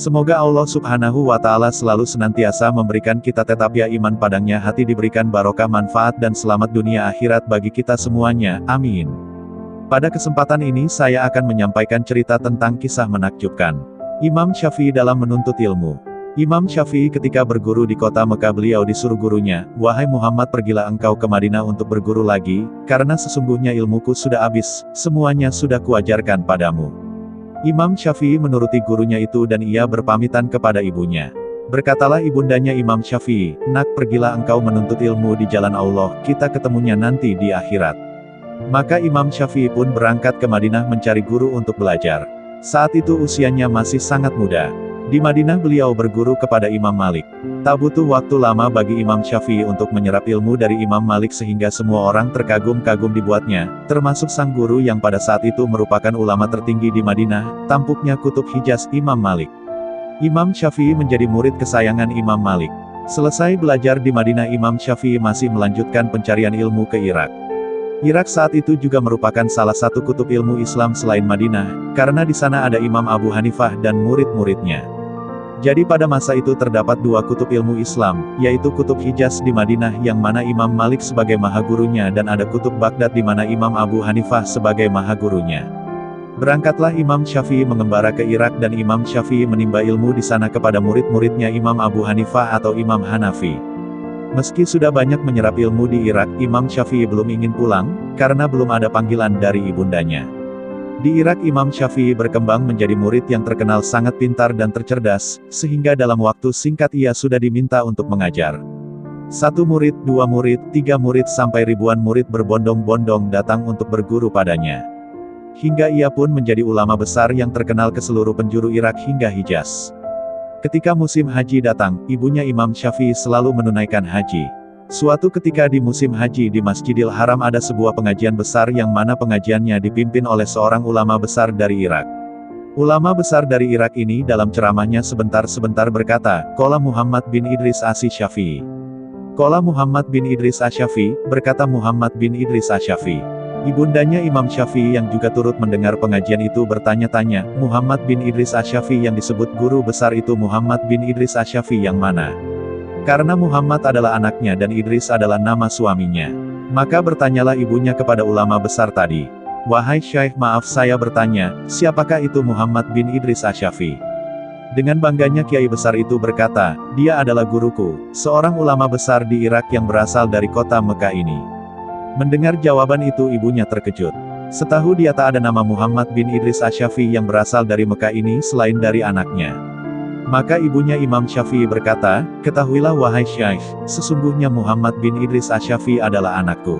Semoga Allah Subhanahu wa Ta'ala selalu senantiasa memberikan kita tetap ya iman padanya, hati diberikan barokah, manfaat dan selamat dunia akhirat bagi kita semuanya, amin. Pada kesempatan ini saya akan menyampaikan cerita tentang kisah menakjubkan Imam Syafi'i dalam menuntut ilmu. Imam Syafi'i ketika berguru di kota Mekah, beliau disuruh gurunya, "Wahai Muhammad, pergilah engkau ke Madinah untuk berguru lagi, karena sesungguhnya ilmuku sudah habis, semuanya sudah kuajarkan padamu." Imam Syafi'i menuruti gurunya itu dan ia berpamitan kepada ibunya. Berkatalah ibundanya Imam Syafi'i, "Nak, pergilah engkau menuntut ilmu di jalan Allah, kita ketemunya nanti di akhirat." Maka Imam Syafi'i pun berangkat ke Madinah mencari guru untuk belajar. Saat itu usianya masih sangat muda. Di Madinah beliau berguru kepada Imam Malik. Tak butuh waktu lama bagi Imam Syafi'i untuk menyerap ilmu dari Imam Malik sehingga semua orang terkagum-kagum dibuatnya, termasuk sang guru yang pada saat itu merupakan ulama tertinggi di Madinah, tampuknya kutub Hijaz, Imam Malik. Imam Syafi'i menjadi murid kesayangan Imam Malik. Selesai belajar di Madinah, Imam Syafi'i masih melanjutkan pencarian ilmu ke Irak. Irak saat itu juga merupakan salah satu kutub ilmu Islam selain Madinah, karena di sana ada Imam Abu Hanifah dan murid-muridnya. Jadi pada masa itu terdapat dua kutub ilmu Islam, yaitu kutub Hijaz di Madinah yang mana Imam Malik sebagai mahagurunya dan ada kutub Baghdad di mana Imam Abu Hanifah sebagai mahagurunya. Berangkatlah Imam Syafi'i mengembara ke Irak dan Imam Syafi'i menimba ilmu di sana kepada murid-muridnya Imam Abu Hanifah atau Imam Hanafi. Meski sudah banyak menyerap ilmu di Irak, Imam Syafi'i belum ingin pulang, karena belum ada panggilan dari ibundanya. Di Irak Imam Syafi'i berkembang menjadi murid yang terkenal sangat pintar dan tercerdas, sehingga dalam waktu singkat ia sudah diminta untuk mengajar. 1 murid, 2 murid, 3 murid sampai ribuan murid berbondong-bondong datang untuk berguru padanya. Hingga ia pun menjadi ulama besar yang terkenal ke seluruh penjuru Irak hingga Hijaz. Ketika musim haji datang, ibunya Imam Syafi'i selalu menunaikan haji. Suatu ketika di musim haji di Masjidil Haram ada sebuah pengajian besar yang mana pengajiannya dipimpin oleh seorang ulama besar dari Irak. Ulama besar dari Irak ini dalam ceramahnya sebentar-sebentar berkata, "Qala Muhammad bin Idris Asy-Syafi'i. Qala Muhammad bin Idris Asy-Syafi'i," berkata Muhammad bin Idris Asy-Syafi'i. Ibundanya Imam Syafi'i yang juga turut mendengar pengajian itu bertanya-tanya, "Muhammad bin Idris Asy-Syafi'i yang disebut guru besar itu Muhammad bin Idris Asy-Syafi'i yang mana?" Karena Muhammad adalah anaknya dan Idris adalah nama suaminya. Maka bertanyalah ibunya kepada ulama besar tadi, "Wahai Syekh, maaf saya bertanya, siapakah itu Muhammad bin Idris Asy-Syafi'i?" Dengan bangganya kiai besar itu berkata, "Dia adalah guruku, seorang ulama besar di Irak yang berasal dari kota Mekah ini." Mendengar jawaban itu ibunya terkejut. Setahu dia tak ada nama Muhammad bin Idris Asy-Syafi'i yang berasal dari Mekah ini selain dari anaknya. Maka ibunya Imam Syafi'i berkata, "Ketahuilah wahai Syekh, sesungguhnya Muhammad bin Idris Asy-Syafi'i adalah anakku."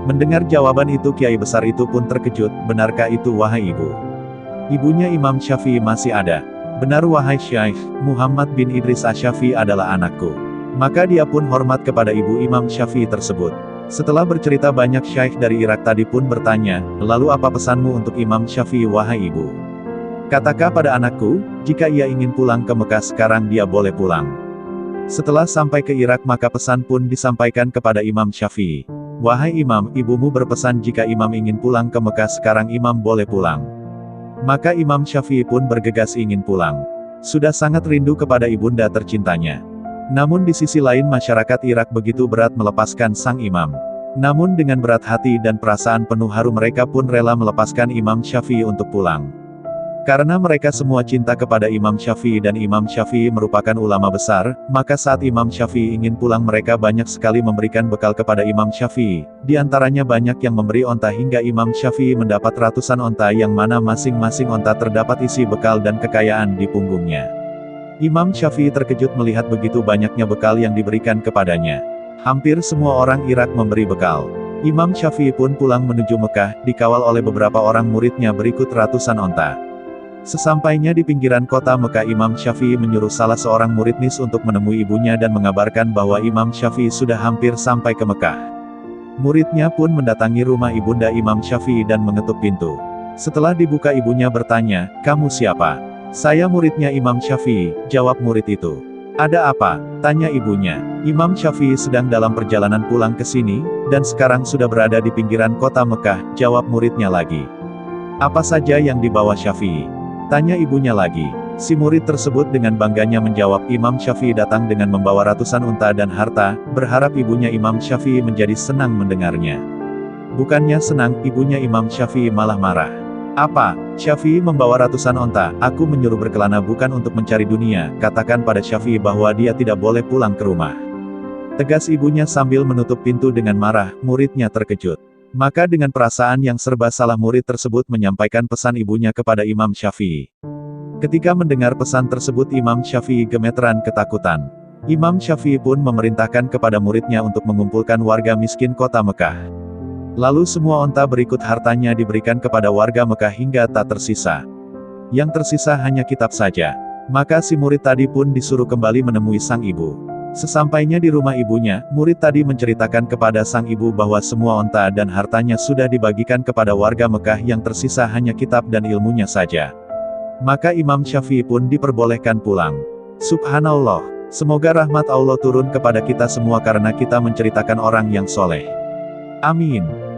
Mendengar jawaban itu kiai besar itu pun terkejut, "Benarkah itu wahai ibu?" Ibunya Imam Syafi'i masih ada. "Benar wahai Syekh, Muhammad bin Idris Asy-Syafi'i adalah anakku." Maka dia pun hormat kepada ibu Imam Syafi'i tersebut. Setelah bercerita banyak, Syekh dari Irak tadi pun bertanya, "Lalu apa pesanmu untuk Imam Syafi'i wahai ibu?" "Katakan pada anakku, jika ia ingin pulang ke Mekah sekarang dia boleh pulang." Setelah sampai ke Irak maka pesan pun disampaikan kepada Imam Syafi'i. "Wahai Imam, ibumu berpesan jika Imam ingin pulang ke Mekah sekarang Imam boleh pulang." Maka Imam Syafi'i pun bergegas ingin pulang. Sudah sangat rindu kepada ibunda tercintanya. Namun di sisi lain masyarakat Irak begitu berat melepaskan sang imam. Namun dengan berat hati dan perasaan penuh haru mereka pun rela melepaskan Imam Syafi'i untuk pulang. Karena mereka semua cinta kepada Imam Syafi'i dan Imam Syafi'i merupakan ulama besar, maka saat Imam Syafi'i ingin pulang mereka banyak sekali memberikan bekal kepada Imam Syafi'i. Di antaranya banyak yang memberi onta hingga Imam Syafi'i mendapat ratusan onta yang mana masing-masing onta terdapat isi bekal dan kekayaan di punggungnya. Imam Syafi'i terkejut melihat begitu banyaknya bekal yang diberikan kepadanya. Hampir semua orang Irak memberi bekal. Imam Syafi'i pun pulang menuju Mekah, dikawal oleh beberapa orang muridnya berikut ratusan onta. Sesampainya di pinggiran kota Mekah Imam Syafi'i menyuruh salah seorang murid Nis untuk menemui ibunya dan mengabarkan bahwa Imam Syafi'i sudah hampir sampai ke Mekah. Muridnya pun mendatangi rumah ibunda Imam Syafi'i dan mengetuk pintu. Setelah dibuka ibunya bertanya, "Kamu siapa?" "Saya muridnya Imam Syafi'i," jawab murid itu. "Ada apa?" tanya ibunya. "Imam Syafi'i sedang dalam perjalanan pulang ke sini, dan sekarang sudah berada di pinggiran kota Mekah," jawab muridnya lagi. "Apa saja yang dibawa Syafi'i?" tanya ibunya lagi. Si murid tersebut dengan bangganya menjawab, Imam Syafi'i datang dengan membawa ratusan unta dan harta, berharap ibunya Imam Syafi'i menjadi senang mendengarnya. Bukannya senang, ibunya Imam Syafi'i malah marah. Apa? Syafi'i membawa ratusan unta, aku menyuruh berkelana bukan untuk mencari dunia, katakan pada Syafi'i bahwa dia tidak boleh pulang ke rumah. Tegas ibunya sambil menutup pintu dengan marah, muridnya terkejut. Maka dengan perasaan yang serba salah murid tersebut menyampaikan pesan ibunya kepada Imam Syafi'i. Ketika mendengar pesan tersebut Imam Syafi'i gemeteran ketakutan. Imam Syafi'i pun memerintahkan kepada muridnya untuk mengumpulkan warga miskin kota Mekah. Lalu semua unta berikut hartanya diberikan kepada warga Mekah hingga tak tersisa. Yang tersisa hanya kitab saja. Maka si murid tadi pun disuruh kembali menemui sang ibu. Sesampainya di rumah ibunya, murid tadi menceritakan kepada sang ibu bahwa semua unta dan hartanya sudah dibagikan kepada warga Mekah, yang tersisa hanya kitab dan ilmunya saja. Maka Imam Syafi'i pun diperbolehkan pulang. Subhanallah, semoga rahmat Allah turun kepada kita semua karena kita menceritakan orang yang soleh. Amin.